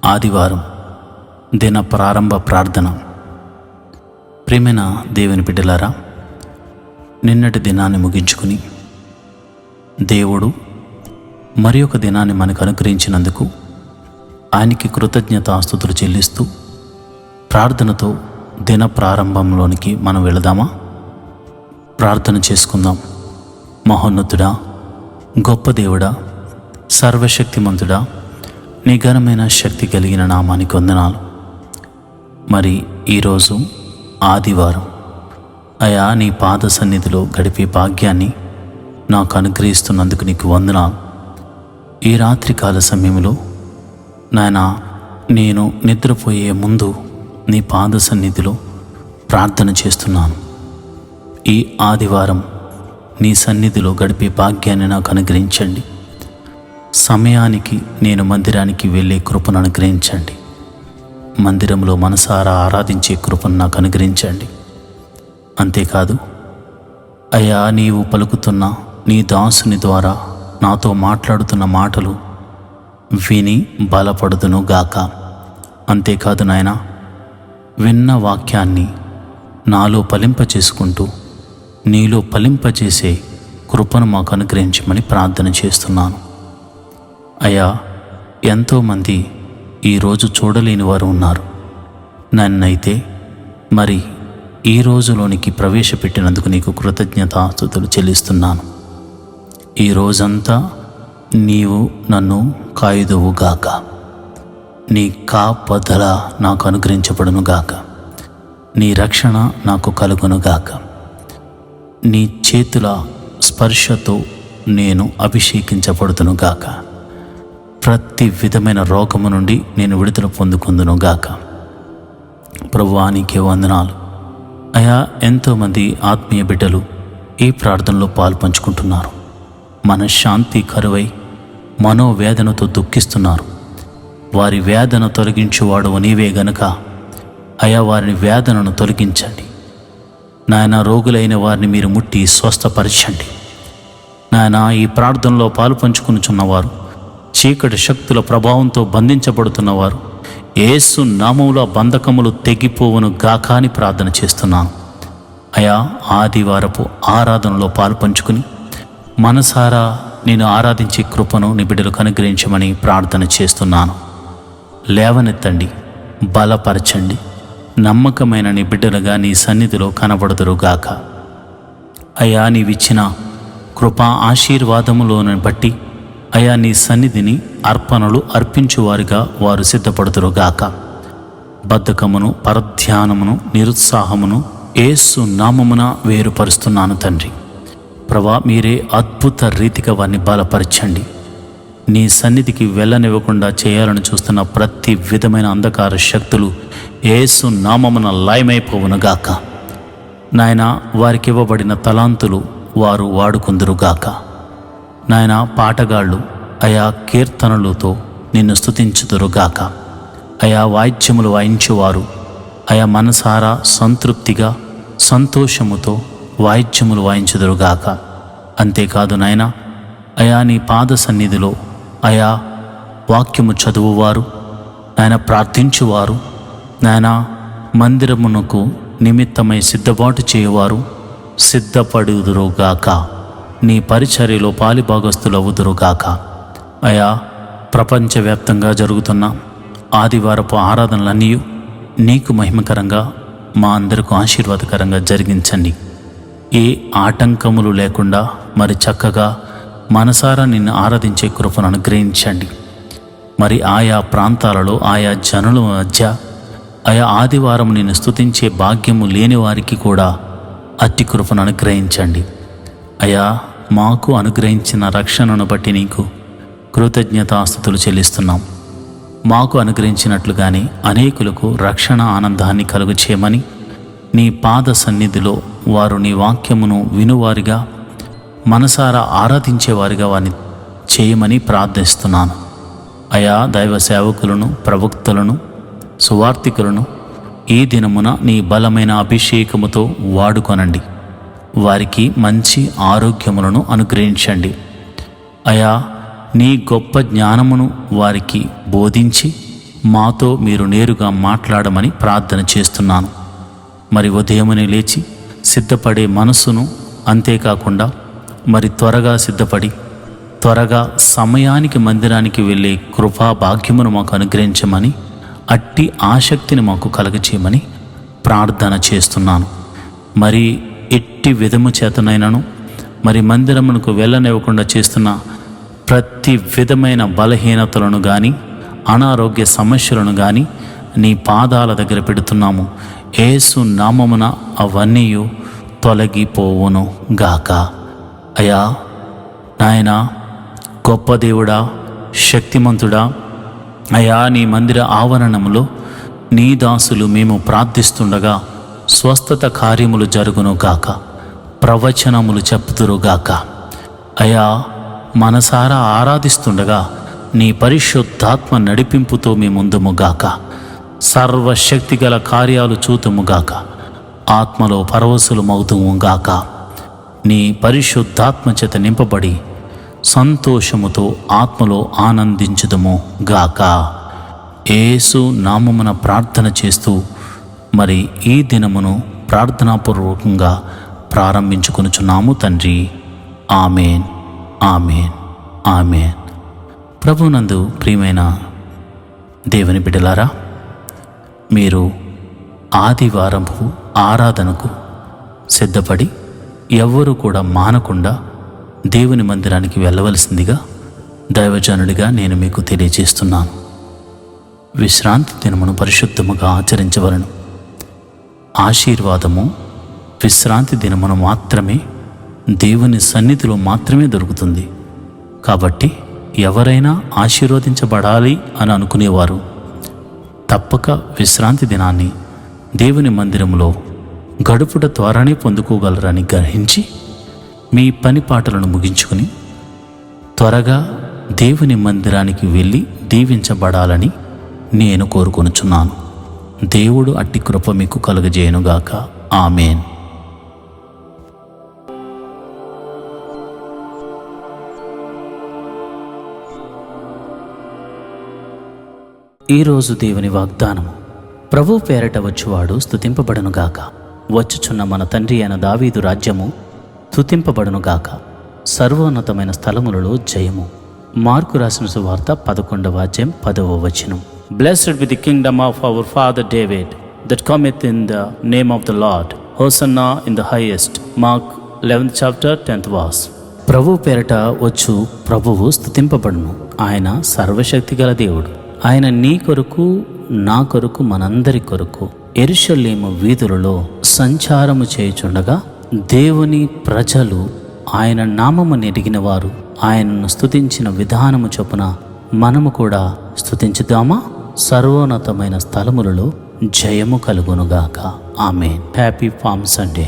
ఆదివారం దిన ప్రారంభ ప్రార్థన. ప్రియమైన దేవుని బిడ్డలారా, నిన్నటి దినాన్ని ముగించుకుని దేవుడు మరి ఒక దినాన్ని మనకు అనుగ్రహించినందుకు ఆయనకి కృతజ్ఞతాస్తుతులు చెల్లిస్తూ ప్రార్థనతో దిన ప్రారంభంలోనికి మనం వెళదామా? ప్రార్థన చేసుకుందాం. మహోన్నతుడా, గొప్ప దేవుడా, సర్వశక్తిమంతుడా, నీ ఘనమైన శక్తి కలిగిన నామానికి వందనాలు. మరి ఈరోజు ఆదివారం అయా, నీ పాద సన్నిధిలో గడిపే భాగ్యాన్ని నాకు అనుగ్రహిస్తున్నందుకు నీకు వందనాలు. ఈ రాత్రికాల సమయంలో నాయనా, నేను నిద్రపోయే ముందు నీ పాద సన్నిధిలో ప్రార్థన చేస్తున్నాను. ఈ ఆదివారం నీ సన్నిధిలో గడిపే భాగ్యాన్ని నాకు అనుగ్రహించండి. సమయానికి నేను మందిరానికి వెళ్ళే కృపను అనుగ్రహించండి. మందిరంలో మనసారా ఆరాధించే కృపను నాకు అనుగ్రహించండి. అంతేకాదు అయ్యా, నీవు పలుకుతున్న నీ దాసుని ద్వారా నాతో మాట్లాడుతున్న మాటలు విని బలపడుదును గాక. అంతేకాదు నాయనా, విన్న వాక్యాన్ని నాలో ఫలింపచేసుకుంటూ నీలో ఫలింపచేసే కృపను మాకు అనుగ్రహించమని ప్రార్థన చేస్తున్నాను. అయ్యా, ఎంతోమంది ఈరోజు చూడలేని వారు ఉన్నారు. నన్నైతే మరి ఈ రోజులోనికి ప్రవేశపెట్టినందుకు నీకు కృతజ్ఞతాస్తుతులు చెల్లిస్తున్నాను. ఈ రోజంతా నీవు నన్ను కాయుదువుగాక. నీ కాపదల నాకు అనుగ్రహించబడునుగాక. నీ రక్షణ నాకు కలుగునుగాక. నీ చేతుల స్పర్శతో నేను అభిషేకించబడుతునుగాక. ప్రతి విధమైన రోగము నుండి నేను విడుదల పొందుకుందునుగాక. ప్రభువా, నీకే వందనాలు. అయా, ఎంతోమంది ఆత్మీయ బిడ్డలు ఈ ప్రార్థనలో పాలు పంచుకుంటున్నారు. మనశ్శాంతి కరువై మనోవేదనతో దుఃఖిస్తున్నారు. వారి వేదన తొలగించువాడు నీవే గనుక అయా, వారిని వేదనను తొలగించండి. నాయన, రోగులైన వారిని మీరు ముట్టి స్వస్థపరచండి. నాయన, ఈ ప్రార్థనలో పాలు పంచుకునిచున్నవారు, చీకటి శక్తుల ప్రభావంతో బంధించబడుతున్నవారు, యేసు నామములో బంధకములు తెగిపోవును గాక అని ప్రార్థన చేస్తున్నాను. అయా, ఆదివారపు ఆరాధనలో పాలు పంచుకుని మనసారా నేను ఆరాధించే కృపను నీ బిడ్డలకు అనుగ్రహించమని ప్రార్థన చేస్తున్నాను. లేవనెత్తండి, బలపరచండి. నమ్మకమైన నీ బిడ్డలుగా నీ సన్నిధిలో కనబడుదురుగాక. అయా, నీవిచ్చిన కృపా ఆశీర్వాదములను బట్టి అయా, నీ సన్నిధిని అర్పణలు అర్పించువారిగా వారు సిద్ధపడుదురుగాక. బద్ధకమును, పరధ్యానమును, నిరుత్సాహమును యేసు నామమున వేరుపరుస్తున్నాను తండ్రి. ప్రభా, మీరే అద్భుత రీతిగా వారిని బలపరచండి. నీ సన్నిధికి వెళ్ళనివ్వకుండా చేయాలని చూస్తున్న ప్రతి విధమైన అంధకార శక్తులు యేసు నామమున లయమైపోవునుగాక. నాయన, వారికి ఇవ్వబడిన తలాంతులు వారు వాడుకుందురుగాక. నాయన, పాటగాళ్ళు అయా కీర్తనలతో నిన్ను స్తుతించుదురుగాక. అయా, వాయిద్యములు వాయించువారు అయా మనసారా సంతృప్తిగా సంతోషముతో వాయిద్యములు వాయించుదురుగాక. అంతేకాదు నాయన, అయా నీ పాద సన్నిధిలో అయా వాక్యము చదువువారు, నాయన ప్రార్థించువారు, నాయన మందిరమునకు నిమిత్తమై సిద్ధపాటు చేయువారు సిద్ధపడుదురుగాక. నీ పరిచర్యలో పాలిభాగస్తులవుదురుగాక. అయా, ప్రపంచవ్యాప్తంగా జరుగుతున్న ఆదివారపు ఆరాధనలన్నీ నీకు మహిమకరంగా, మా అందరికీ ఆశీర్వాదకరంగా జరిగించండి. ఏ ఆటంకములు లేకుండా మరి చక్కగా మనసారా నిన్ను ఆరాధించే కృపను అనుగ్రహించండి. మరి ఆయా ప్రాంతాలలో ఆయా జనుల మధ్య ఆయా ఆదివారం నిన్ను స్తుతించే భాగ్యము లేని వారికి కూడా అట్టి కృపను అనుగ్రహించండి. అయా, మాకు అనుగ్రహించిన రక్షణను బట్టి నీకు కృతజ్ఞతాస్తుతులు చెల్లిస్తున్నాం. మాకు అనుగ్రహించినట్లుగానే అనేకులకు రక్షణ ఆనందాన్ని కలుగు చేయమని నీ పాద సన్నిధిలో వారు నీ వాక్యమును వినువారిగా, మనసారా ఆరాధించేవారిగా వారిని చేయమని ప్రార్థిస్తున్నాను. అయా, దైవ సేవకులను, ప్రవక్తలను, సువార్తికులను ఈ దినమున నీ బలమైన అభిషేకముతో వాడుకొనండి. వారికి మంచి ఆరోగ్యములను అనుగ్రహించండి. అయా, నీ గొప్ప జ్ఞానమును వారికి బోధించి మాతో మీరు నేరుగా మాట్లాడమని ప్రార్థన చేస్తున్నాను. మరి ఉదయమునే లేచి సిద్ధపడే మనసును, అంతేకాకుండా మరి త్వరగా సిద్ధపడి త్వరగా సమయానికి మందిరానికి వెళ్ళే కృపా భాగ్యమును మాకు అనుగ్రహించమని, అట్టి ఆసక్తిని మాకు కలగచేయమని ప్రార్థన చేస్తున్నాను. మరి ఎట్టి విధము చేతనైనను మరి మందిరమునకు వెళ్ళనివ్వకుండా చేస్తున్న ప్రతి విధమైన బలహీనతలను కానీ అనారోగ్య సమస్యలను కానీ నీ పాదాల దగ్గర పెడుతున్నాము. యేసు నామమున అవన్నీ తొలగిపోవును గాక. అయ్యా నాయనా, గొప్ప దేవుడా, శక్తిమంతుడా, అయ్యా నీ మందిర ఆవరణములో నీ దాసులు మేము ప్రార్థిస్తుండగా స్వస్థత కార్యములు జరుగును గాక, ప్రవచనములు చెప్పుదురుగాక. అయ్యా మనసారా ఆరాధిస్తుండగా నీ పరిశుద్ధాత్మ నడిపింపుతో మీ ముందుముగాక, సర్వశక్తిగల కార్యాలు చూతుముగాక, ఆత్మలో పరవశులమవుతుముగాక. నీ పరిశుద్ధాత్మ చేత నింపబడి సంతోషముతో ఆత్మలో ఆనందించుదము గాక. యేసు నామమున ప్రార్థన చేస్తూ మరి ఈ దినమును ప్రార్థనాపూర్వకంగా ప్రారంభించుకొనుచున్నాము తండ్రి. Amen, amen, amen. ప్రభునందు ప్రియమైన దేవుని బిడ్డలారా, మీరు ఆదివారము ఆరాధనకు సిద్ధపడి ఎవ్వరూ కూడా మానకుండా దేవుని మందిరానికి వెళ్ళవలసిందిగా దైవజనుడిగా నేను మీకు తెలియజేస్తున్నాను. విశ్రాంతి దినమును పరిశుద్ధముగా ఆచరించవలను. ఆశీర్వాదము విశ్రాంతి దినమును మాత్రమే, దేవుని సన్నిధిలో మాత్రమే దొరుకుతుంది. కాబట్టి ఎవరైనా ఆశీర్వదించబడాలి అని అనుకునేవారు తప్పక విశ్రాంతి దినాన్ని దేవుని మందిరంలో గడుపుట ద్వారానే పొందుకోగలరని గ్రహించి మీ పని పాటలను ముగించుకుని త్వరగా దేవుని మందిరానికి వెళ్ళి దీవించబడాలని నేను కోరుకొనుచున్నాను. దేవుడు అట్టి కృప మీకు కలుగజేయునుగాక. ఆమెన్. ఈరోజు దేవుని వాగ్దానము. ప్రభు పేరట వచ్చువాడు స్తుతింపబడునుగాక. వచ్చుచున్న మన తండ్రి అయిన దావీదు రాజ్యము స్తుతింపబడునుగాక. సర్వోన్నతమైన స్థలములలో జయము. మార్కు రాసిన సువార్త 11వ అధ్యాయం 10వ వచనం. Blessed be the kingdom of our father David that cometh in the name of the Lord. Hosanna in the highest. Mark 11th chapter 10th verse. ప్రభు పేరట వచ్చు ప్రభువు స్తుతింపబడును. ఆయన సర్వశక్తి గల దేవుడు. ఆయన నీ కొరకు, నా కొరకు, మనందరి కొరకు యెరూషలేము వీధులలో సంచారము చేయుచుండగా దేవుని ప్రజలు ఆయన నామము ఎరిగిన వారు ఆయనను స్తుతించిన విధానము చొప్పున మనము కూడా స్తుతించుదామా? సర్వోన్నతమైన స్థలములలో జయము కలుగునుగాక. ఆమేన్. Happy palm Sunday.